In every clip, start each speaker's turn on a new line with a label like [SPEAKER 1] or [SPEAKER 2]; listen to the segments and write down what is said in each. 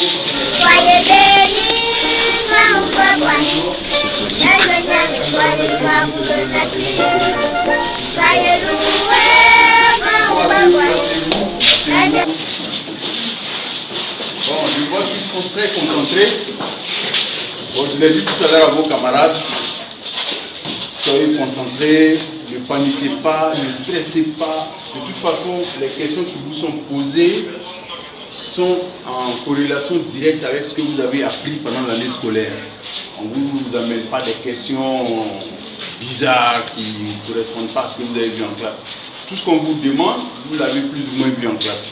[SPEAKER 1] Soyez bénis, grand papa. Soyez loués, grand papa.
[SPEAKER 2] Bon, je vois qu'ils sont très concentrés. Bon, je l'ai dit tout à l'heure à vos camarades. Soyez concentrés, ne paniquez pas, ne stressez pas. De toute façon, les questions qui vous sont posées sont en corrélation directe avec ce que vous avez appris pendant l'année scolaire. On ne vous amène pas des questions bizarres qui ne correspondent pas à ce que vous avez vu en classe. Tout ce qu'on vous demande, vous l'avez plus ou moins vu en classe.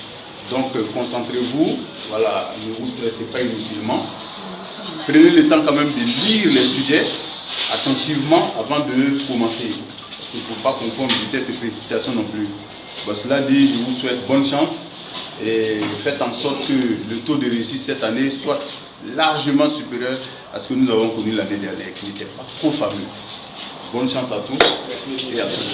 [SPEAKER 2] Donc concentrez-vous, voilà, ne vous stressez pas inutilement. Prenez le temps quand même de lire les sujets attentivement avant de commencer. Il ne faut pas confondre vitesse et précipitation non plus. Bon, cela dit, je vous souhaite bonne chance et faites en sorte que le taux de réussite cette année soit largement supérieur à ce que nous avons connu l'année dernière, qui n'était pas trop fameux. Bonne chance à tous et à tous.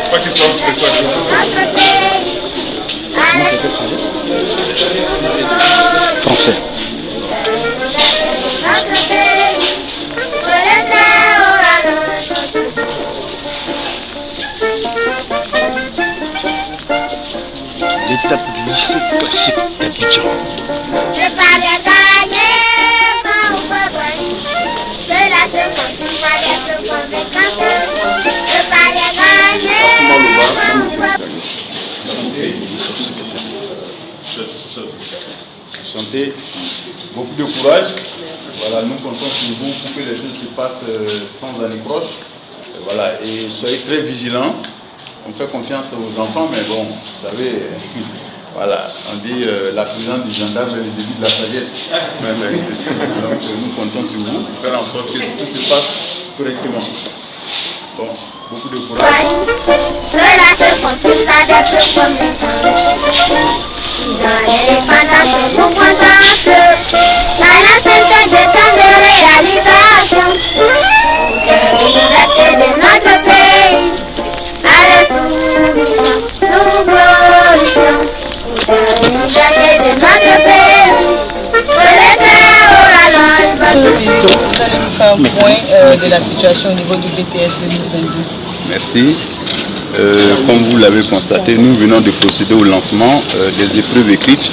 [SPEAKER 3] Pas qu'ils soient stressés.
[SPEAKER 4] Français. L'étape du lycée classique d'Abidjan.
[SPEAKER 2] Santé, beaucoup de courage. Voilà, nous comptons sur vous pour que les choses se passent sans anicroche. Voilà, et soyez très vigilants. On fait confiance aux enfants, mais bon, vous savez, voilà, on dit la présence du gendarme est le début de la sagesse. Donc nous comptons sur vous pour faire en sorte que tout se passe correctement. Bon, beaucoup de courage.
[SPEAKER 5] Un point de la situation au niveau du BTS 2022.
[SPEAKER 2] Merci. Comme vous l'avez constaté, nous venons de procéder au lancement des épreuves écrites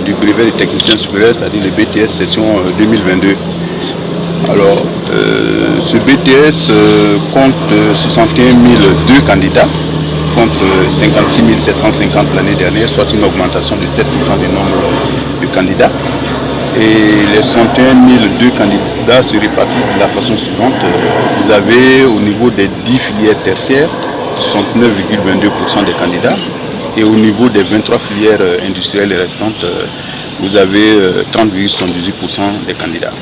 [SPEAKER 2] du brevet des techniciens supérieurs, c'est-à-dire le BTS session 2022. Alors, ce BTS compte 61 002 candidats contre 56 750 l'année dernière, soit une augmentation de 7% du nombre de candidats. Et les 61 002 candidats se répartissent de la façon suivante. Vous avez au niveau des 10 filières tertiaires 69,22% des candidats. Et au niveau des 23 filières industrielles restantes, vous avez 30,78% des candidats.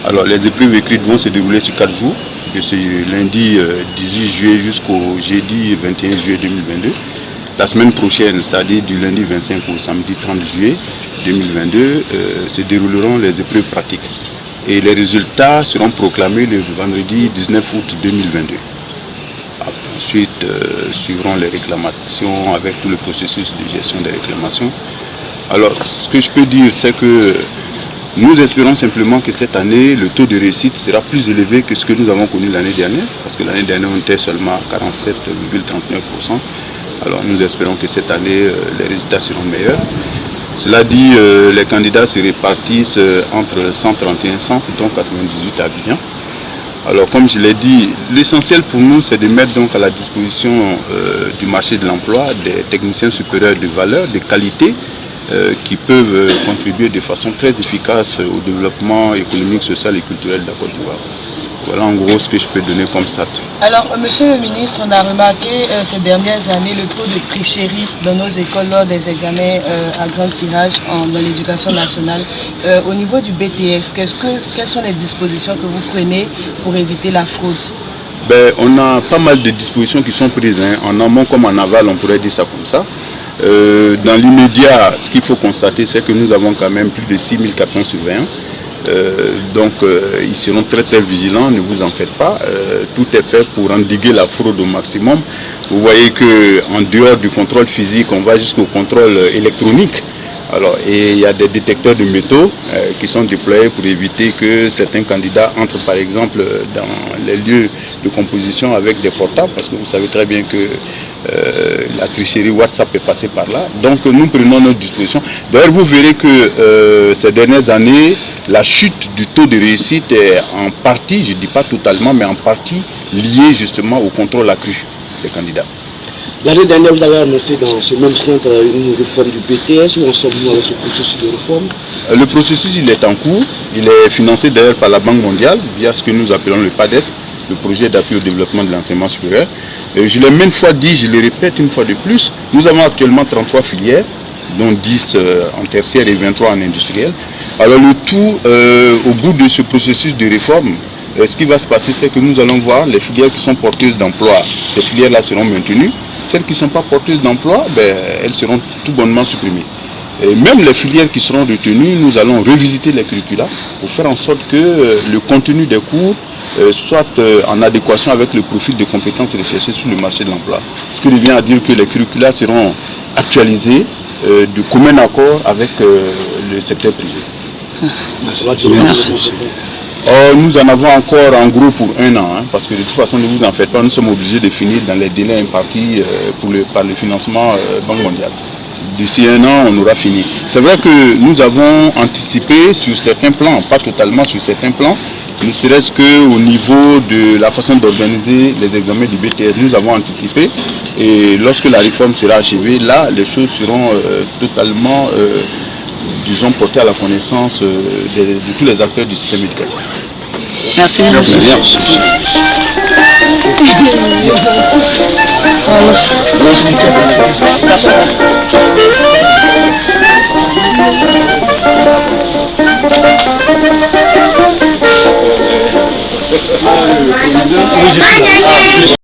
[SPEAKER 2] Alors les épreuves écrites vont se dérouler sur 4 jours, de ce lundi 18 juillet jusqu'au jeudi 21 juillet 2022. La semaine prochaine, c'est-à-dire du lundi 25 au samedi 30 juillet 2022, se dérouleront les épreuves pratiques. Et les résultats seront proclamés le vendredi 19 août 2022. Ensuite, suivront les réclamations avec tout le processus de gestion des réclamations. Alors, ce que je peux dire, c'est que nous espérons simplement que cette année, le taux de réussite sera plus élevé que ce que nous avons connu l'année dernière, parce que l'année dernière, on était seulement à 47,39%. Alors, nous espérons que cette année, les résultats seront meilleurs. Cela dit, les candidats se répartissent entre 131 centres, dont 98 à Abidjan. Alors, comme je l'ai dit, l'essentiel pour nous, c'est de mettre donc à la disposition du marché de l'emploi des techniciens supérieurs de valeur, de qualité, qui peuvent contribuer de façon très efficace au développement économique, social et culturel de la Côte d'Ivoire. Voilà en gros ce que je peux donner comme stat.
[SPEAKER 5] Alors, monsieur le ministre, on a remarqué ces dernières années le taux de tricherie dans nos écoles lors des examens à grand tirage dans l'éducation nationale. Au niveau du BTS, quelles sont les dispositions que vous prenez pour éviter la fraude?
[SPEAKER 2] On a pas mal de dispositions qui sont prises, hein, en amont comme en aval, on pourrait dire ça comme ça. Dans l'immédiat, ce qu'il faut constater, c'est que nous avons quand même plus de 6400 surveillants. Ils seront très très vigilants, ne vous en faites pas. Tout est fait pour endiguer la fraude au maximum. Vous voyez qu'en dehors du contrôle physique, on va jusqu'au contrôle électronique. Alors, et il y a des détecteurs de métaux qui sont déployés pour éviter que certains candidats entrent par exemple dans les lieux de composition avec des portables, parce que vous savez très bien que la tricherie WhatsApp est passée par là. Donc nous prenons notre disposition. D'ailleurs, vous verrez que ces dernières années, la chute du taux de réussite est en partie, je ne dis pas totalement, mais en partie liée justement au contrôle accru des candidats.
[SPEAKER 4] L'année dernière, vous avez annoncé dans ce même centre une réforme du BTS. Où en sommes-nous avec ce processus de réforme? Le
[SPEAKER 2] processus, il est en cours. Il est financé d'ailleurs par la Banque mondiale via ce que nous appelons le PADES, le projet d'appui au développement de l'enseignement supérieur. Je l'ai maintes fois dit, je le répète une fois de plus, nous avons actuellement 33 filières, dont 10 en tertiaire et 23 en industriel. Alors le tout, au bout de ce processus de réforme, ce qui va se passer, c'est que nous allons voir les filières qui sont porteuses d'emploi. Ces filières-là seront maintenues. Celles qui ne sont pas porteuses d'emploi, elles seront tout bonnement supprimées. Et même les filières qui seront retenues, nous allons revisiter les curricula pour faire en sorte que le contenu des cours soit en adéquation avec le profil de compétences recherchées sur le marché de l'emploi. Ce qui revient à dire que les curricula seront actualisés de commun accord avec le secteur privé.
[SPEAKER 4] Merci.
[SPEAKER 2] Nous en avons encore en gros pour 1 an, parce que de toute façon, ne vous en faites pas, nous sommes obligés de finir dans les délais impartis par le financement Banque mondiale. D'ici 1 an, on aura fini. C'est vrai que nous avons anticipé sur certains plans, pas totalement sur certains plans, ne serait-ce qu'au niveau de la façon d'organiser les examens du BTS, nous avons anticipé. Et lorsque la réforme sera achevée, là, les choses seront totalement... disons, porter à la connaissance de tous les acteurs du système éducatif.
[SPEAKER 5] Merci. Merci.